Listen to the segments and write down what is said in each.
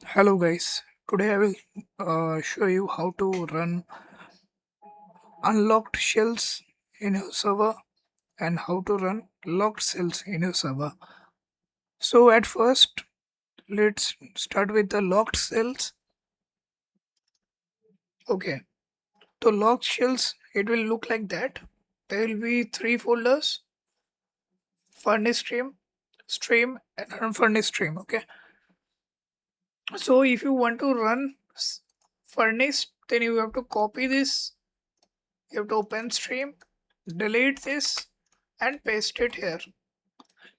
Hello guys, today I will show you how to run unlocked shells in your server and how to run locked cells in your server. So at first, let's start with the locked cells. Okay, so locked shells, it will look like that. There will be three folders: furnished stream and unfurnished stream. Okay, so if you want to run furnished, then you have to copy this. You have to open stream, delete this, and paste it here.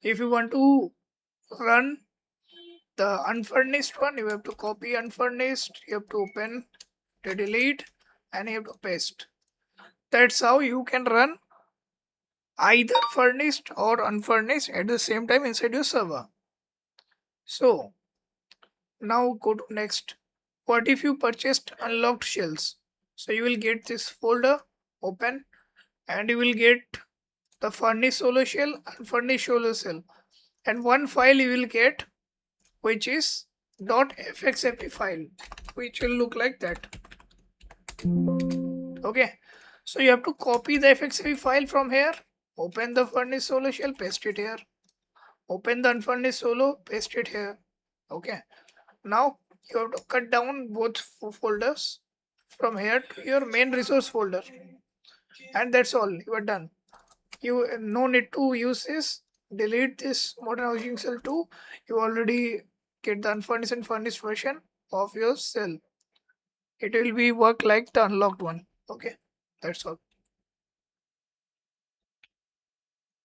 If you want to run the unfurnished one, you have to copy unfurnished, you have to open the delete, and you have to paste. That's how you can run either furnished or unfurnished at the same time inside your server. So now go to next. What if you purchased unlocked shells? So you will get this folder open and you will get the furnished solo shell, unfurnished solo shell, and one file you will get which is .fxmp file, which will look like that. Okay, so you have to copy the fxmp file from here, open the furnished solo shell, paste it here, open the unfurnished solo, paste it here. Okay, now you have to cut down both folders from here to your main resource folder, and that's all. You are done. You no need to use this. Delete this modern housing cell 2. You already get the unfurnished and furnished version of your cell. It will be work like the unlocked one. Okay, that's all.